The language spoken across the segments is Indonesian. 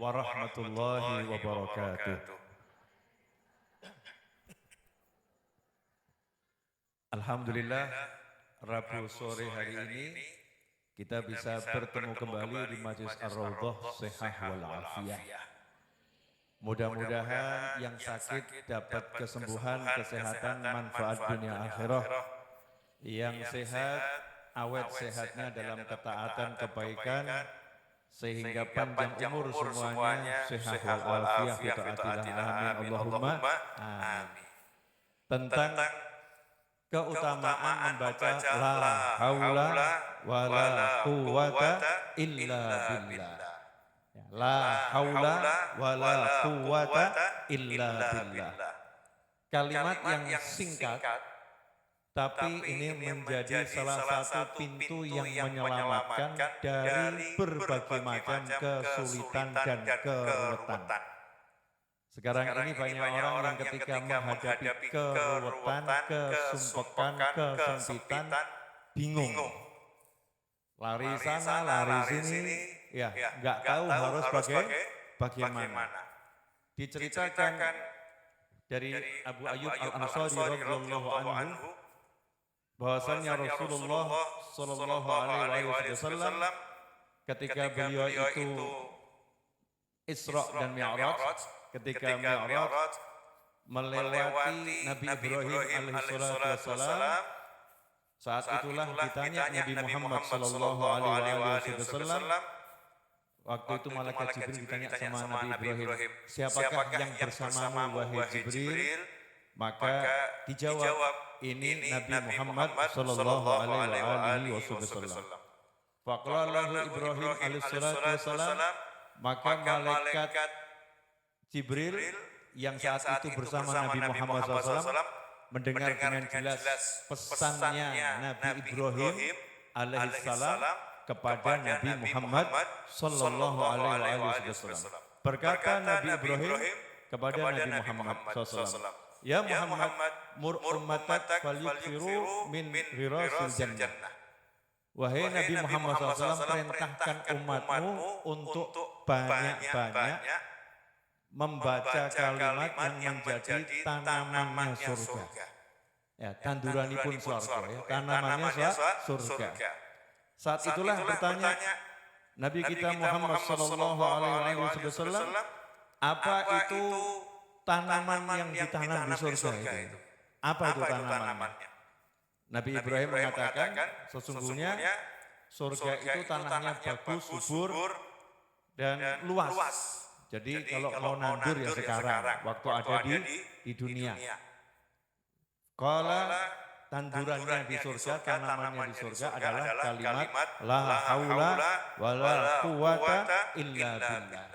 warahmatullahi wabarakatuh. Alhamdulillah, Rabu sore hari ini kita bisa bertemu kembali di Majelis Ar-Raudhah Shihah wal Afiyah. Mudah-mudahan yang sakit dapat kesembuhan, kesehatan, manfaat dunia akhirah. Yang sehat, awet sehatnya dalam ketaatan kebaikan, sehingga panjang umur semuanya, Shihah wal Afiyah, bita'atillah, amin, Allahumma, amin. Tentang keutamaan membaca la haula wala quwata illa billah. La haula wala quwata illa billah. Kalimat yang singkat, tapi ini menjadi salah satu pintu yang menyelamatkan dari berbagai macam kesulitan dan keruwetan. Sekarang ini banyak orang yang ketika menghadapi keruwetan, kesumpekan, kesempitan, bingung. Lari sana, lari sini, ya nggak tahu harus bagaimana. Diceritakan dari Abu Ayyub Al-Ansari radhiyallahu anhu bahwasannya Rasulullah sallallahu alaihi wasallam ketika beliau itu Isra dan Mi'raj, ketika Mi'raj melewati Nabi Ibrahim alaihissalam, saat itulah ditanya Nabi Muhammad sallallahu alaihi wasallam, waktu itu malaikat Jibril ditanya sama Nabi Ibrahim, siapakah yang bersamamu wahai Jibril? Maka dijawab, ini Nabi Muhammad sallallahu alaihi wasallam. Faqala lahu Ibrahim alaihissalam, maka malaikat Jibril yang saat itu bersama Nabi Muhammad SAW mendengar dengan jelas pesannya Nabi Ibrahim alaihissalam kepada Nabi Muhammad sallallahu alaihi wasallam. Berkata Nabi Ibrahim kepada Nabi Muhammad SAW, ya Muhammad, mur ummatak falyukthiru min rirasil jannah. Wahai Nabi Muhammad SAW, perintahkan umatmu untuk banyak-banyak membaca kalimat yang menjadi tanamannya surga. Ya, tanduranipun surga, ya, tanamannya surga. Saat itulah bertanya Nabi kita Muhammad sallallahu alaihi wasallam, apa itu tanaman yang ditanam di surga itu? Apa itu tanamannya? Nabi Ibrahim mengatakan, sesungguhnya surga itu tanahnya bagus, subur, dan luas. Jadi kalau mau nandur ya sekarang, waktu ada di dunia. Kalau tandurannya di surga, tanamannya di surga adalah kalimat la haula wala quwata illa billah.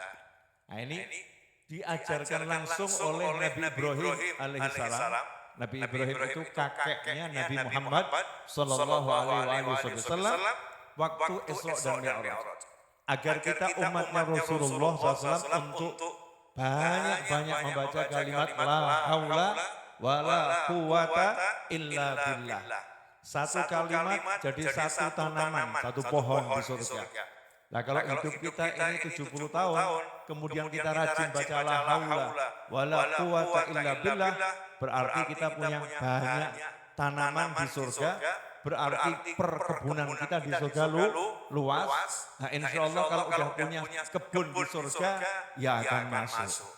Nah ini diajarkan langsung oleh Nabi Ibrahim alaihissalam. Nabi Ibrahim itu kakeknya Nabi Muhammad sallallahu alaihi wasallam waktu Isra dan Mi'raj. Agar kita umatnya Rasulullah SAW untuk banyak-banyak membaca kalimat la haula wala quwata illa billah. Satu kalimat jadi satu tanaman, satu pohon di surga. Nah kalau hidup kita ini 70 tahun, kemudian kita rajin baca la haula wala quwata illa billah, berarti kita punya banyak tanaman di surga, berarti perkebunan kita di surga luas. Nah insya Allah kalau udah punya kebun di surga, ya akan masuk.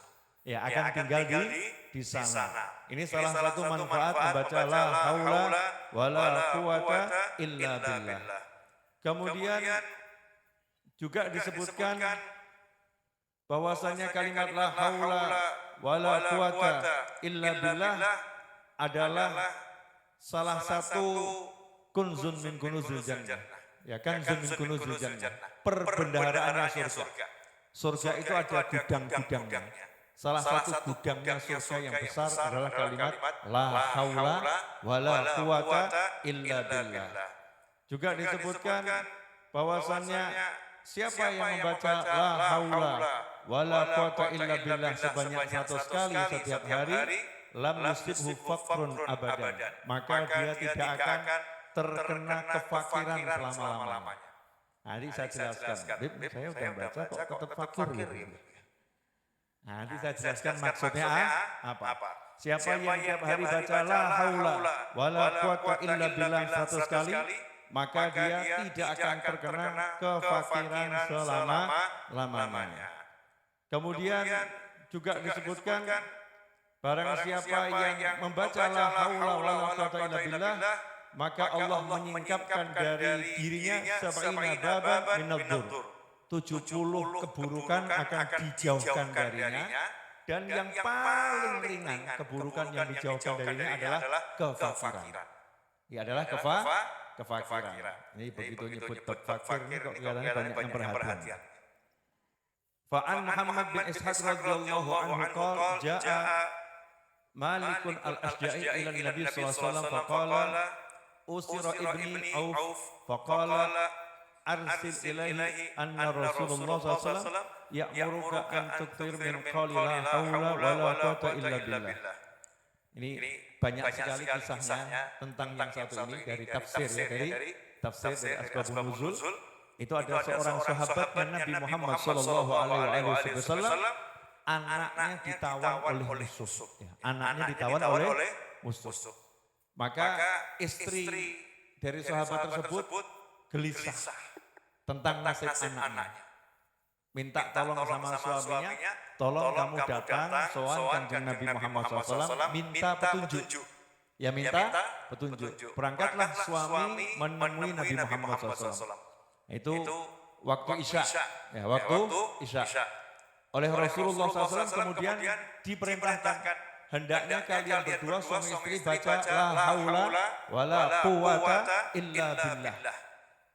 Ya akan tinggal di sana. Ini salah satu manfaat membaca la haula wala quwata illa billah. Kemudian juga disebutkan bahwasanya kalimat la haula wala quwata illa billah adalah salah satu kunzun min kunuzil jannah. Ya kan kunzun min kunuzil jannah. Perbendaharaannya surga. Surga itu ada gudang-gudangnya. Salah satu gudangnya surga yang besar adalah kalimat la haula wala quwata illa billah. Juga disebutkan bahwasannya siapa yang membaca la haula wala quwata illa billah sebanyak 100 kali setiap hari, lam yusibhu faqrun abadan, maka dia tidak akan terkena kefakiran selama-lamanya. Nah, ini saya jelaskan. Bib, saya udah baca kok tetap fakir gitu. Nah, nanti saya jelaskan maksudnya apa. Siapa yang tiap hari baca la haula wala quwata illa billah 100 kali, maka dia tidak akan terkena kefakiran selama-lamanya. Kemudian juga disebutkan barang siapa yang membaca la haula wala quwata illa billah, maka Allah menyingkapkan dari dirinya sab'ina baban minadz-dzur. 70 keburukan akan dijauhkan darinya, dan yang paling ringan keburukan yang dijauhkan darinya adalah kefakiran. Ini adalah kefakiran. Ini begitu nyebut fakir ini kok kelihatannya banyak yang perhatian. Fa'an Muhammad bin Ishaq radhiyallahu anhu qala jaa Malikun al-Asja'i ila Nabi sallallahu alaihi wasallam faqala usira ibni Auf faqala arsil ilaihi anna Rasulullah sallallahu alaihi wasallam ya'muruka an tukthir min qawli la haula wala quwata illa billah. Ini banyak sekali kisahnya tentang yang satu ini dari tafsir dari Asbabun Nuzul. Itu ada seorang sahabatnya Nabi Muhammad sallallahu alaihi wasallam, anaknya ditawan oleh musuh. Anaknya ditawan oleh musuh. Maka istri dari sahabat tersebut gelisah tentang nasib anaknya. Minta tolong sama suaminya, tolong kamu datang soal Kanjeng Nabi Muhammad SAW, minta petunjuk. Ya minta petunjuk. Berangkatlah suami menemui Nabi Muhammad SAW. Itu waktu Isya. Ya, waktu Isya. Oleh Rasulullah SAW kemudian diperintahkan, hendaknya kalian berdua suami istri baca la haula wala quwata illa billah.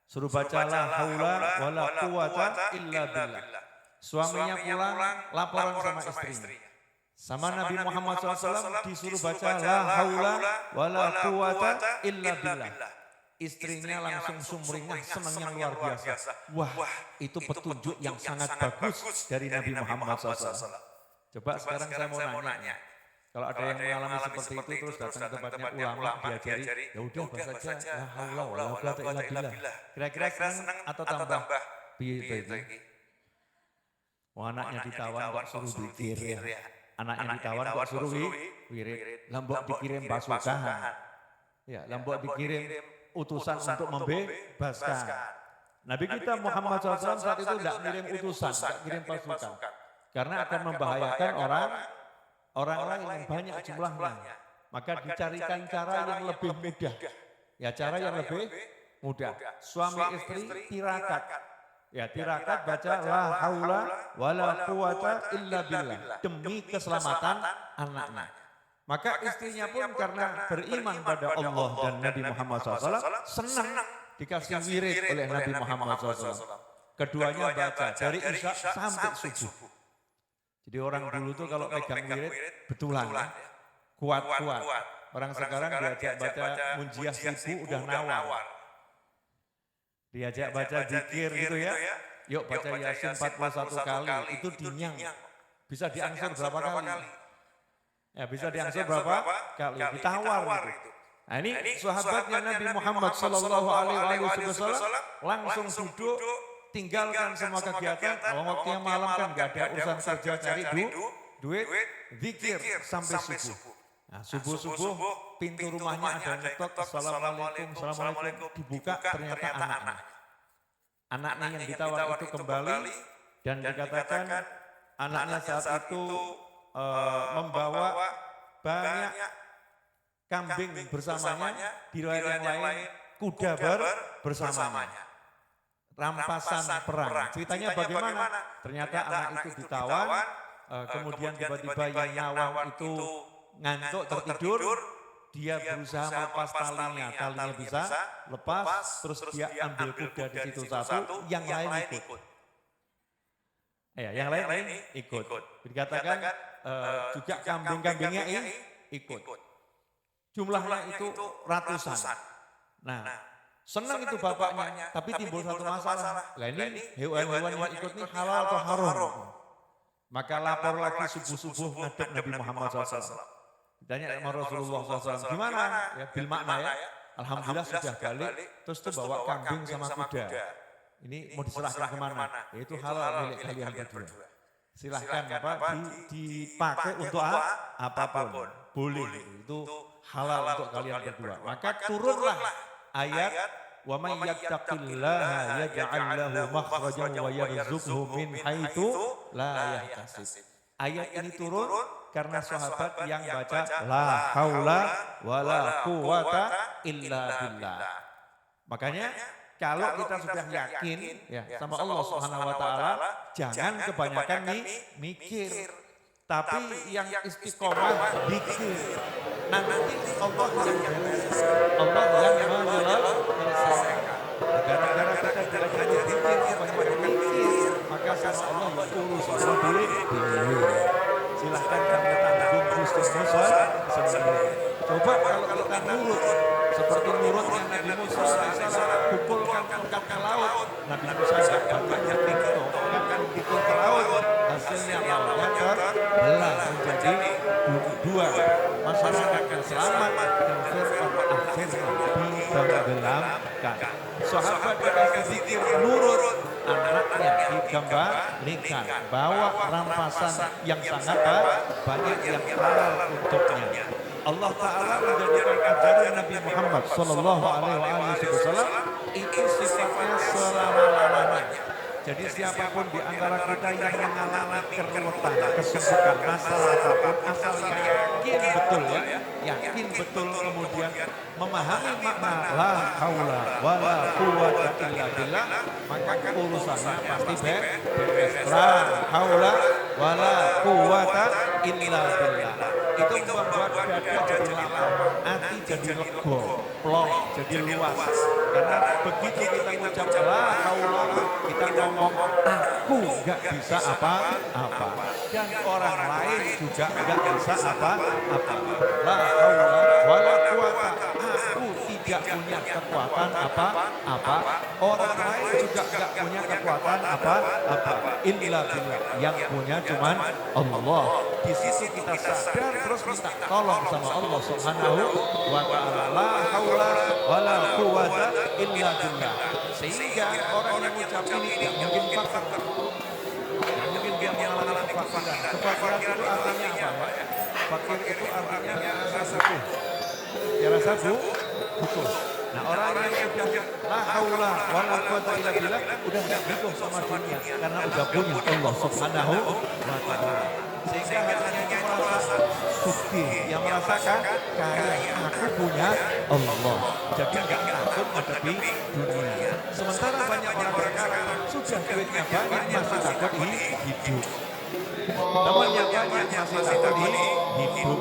Suruh baca la haula wala quwata illa billah. Suaminya pulang laporan sama istrinya. Sama Nabi Muhammad SAW disuruh baca la haula wala quwata illa billah. Istrinya langsung sumringah, senang yang luar biasa. Wah, itu petunjuk yang sangat bagus dari Nabi Muhammad SAW. Coba sekarang saya mau nanya. Kalau ada yang mengalami seperti itu terus datang ke tempatnya ulama diajari, ya udah bahas saja la haula wala quwata illa billah. Kira-kira senang atau tambah piye iki? Anaknya ditawan kok suruh zikir ya. Anaknya ditawan kok suruh wirid. Lambok dikirim pasukan. Ya, lambok dikirim utusan untuk membebaskan. Nabi kita Muhammad SAW saat itu tidak ngirim utusan, tidak kirim pasukan. Karena akan membahayakan orang lain yang banyak jumlahnya. Maka dicarikan cara yang lebih mudah. Ya, cara yang lebih mudah. Suami istri tirakat. Ya, tirakat baca la haula wala quwata illa billah demi keselamatan anaknya. Maka istrinya pun karena beriman pada Allah dan Nabi Muhammad SAW senang dikasih wirid oleh Nabi Muhammad SAW. Keduanya baca dari Isya sampai subuh. Jadi orang dulu tuh kalau pegang wirid betulan ya, kuat-kuat. Orang sekarang diajak baca Munjiah 1000 udah nawar. Diajak baca zikir gitu ya. Yuk baca Yasin 41 kali, itu dinyang. Bisa diangsur berapa kali? Ya bisa diangsur berapa kali? Ditawar gitu. Nah ini sahabatnya Nabi Muhammad sallallahu alaihi wasallam langsung duduk, tinggalkan semua kegiatan. Waktunya malam kan nggak ada urusan kerja cari duit, zikir sampai subuh. Nah subuh-subuh pintu rumahnya ada ngetok, assalamualaikum, dibuka ternyata anaknya. Anaknya yang ditawar itu kembali dan dikatakan anaknya saat itu membawa banyak kambing bersamanya, di riwayat yang lain kuda bersamanya. Rampasan perang. Ceritanya bagaimana? Ternyata anak itu ditawan, kemudian tiba-tiba yang nyawang itu ngantuk tertidur, dia berusaha melepas talinya bisa lepas, terus dia ambil kuda di situ satu, yang lain ikut. Ya, yang lain ikut. Dikatakan juga kambing-kambingnya ikut. Jumlahnya itu ratusan. Nah, senang itu bapaknya, tapi timbul satu masalah. Lah ini hewan-hewan yang ikut ini halal atau haram? Maka lapor lagi subuh-subuh ngadep Nabi Muhammad SAW. Ditanya sama Rasulullah SAW, gimana? Ya, bil makna ya. Alhamdulillah sudah balik, terus itu bawa kambing sama kuda. Ini mau diserahkan kemana? Yaitu halal milik kalian berdua. silahkan dipakai untuk apapun. Boleh, itu halal untuk kalian berdua. Maka turunlah ayat wa may yattaqillaha yaj'al lahu makhrajan wa yarzuqhu min haitsu la yahtasib. Ayat ini turun karena sahabat yang baca la haula wala quwata illa billah. Makanya kalau kita sudah yakin ya sama Allah Subhanahu wa taala, jangan kebanyakan mikir. Tapi yang istiqomah dikir. Nanti Allah yang menyelesaikan. Gara-gara kita belajar dikir kebanyakan mikir, maka sama Allah yang urus sendiri. Silahkan kamu tanggung Gusti Musa sendiri. Coba kalau kita nurut seperti nurutnya Nabi Musa alaihissalam, kumpulkan tongkat ke laut. Nabi Musa banyak tongkat itu ke laut, hasilnya lautnya terbelah menjadi dua. Masyarakat yang selamat dan Fir'aun akhirnya ditenggelamkan. Sahabat yang zikir nurut, anaknya dikembalikan, bawa rampasan yang sangat banyak yang halal untuknya. Allah Ta'ala menjadikan ajaran Nabi Muhammad Sallallahu Alaihi Wasallam itu sifatnya selama-lamanya. Jadi siapapun di antara kita yang mengalami keruwetan, kesusahan, masalah apapun, asal yakin betul yakin betul kemudian memahami makna la haula wala quwwata illa billah, maka urusannya pasti beres. La haula wala quwwata illa billah. Itu membuat dada jadi lapang, hati jadi lega, plong jadi luas. Karena begitu kita mengucap la haula, kita ngomong aku gak bisa apa-apa dan orang lain juga gak bisa apa-apa. La haula wala quwwata, aku tidak punya kekuatan apa-apa, orang lain juga gak punya kekuatan apa-apa, illa billah, yang punya cuman Allah. Di sisi kita sadar terus minta tolong sama Allah Subhanahu wa ta'ala. La haula wala quwwata illa billah. Sehingga orang yang mengucap ini tidak mungkin fakir. Mungkin dia mengalami kefakiran. Kefakiran itu artinya apa ya? Fakir itu artinya rasa butuh. Ya rasa butuh. Nah orang yang sudah la haula wala quwwata illa billah udah enggak butuh sama dunia karena udah punya Allah Subhanahu wa ta'ala. Sehingga hatinya yang merasa sugih, yang merasakan kaya, aku punya Allah. Jadi enggak takut menghadapi dunia. Sementara banyak orang sekarang sudah duitnya banyak masih takut hidup. Temannya banyak masih takut hidup.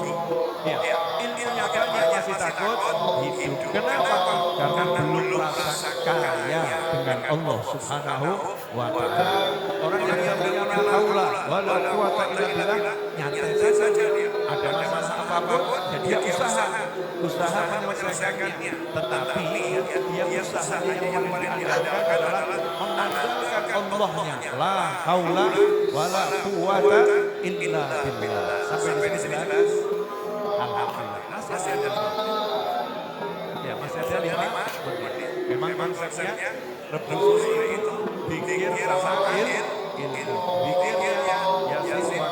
Ya, ilmunya banyak masih takut hidup. Kenapa? Karena belum merasa kaya dengan Allah Subhanahu wa ta'ala. Orang yang punya la haula wala quwwata illa billah nyantai saja dia. Ada masalah apapun ya dia usaha menyelesaikannya. Tetapi dia usahanya yang paling diandalkan adalah mengandalkan Allahnya. La haula wala quwwata illa billah. Sampai di sini jelas. Alhamdulillah. Masih ada 5. Ya, masih ada 5 menit. Memang konsepnya revolusi itu pikir sama ilmu. Pikirnya Yasin,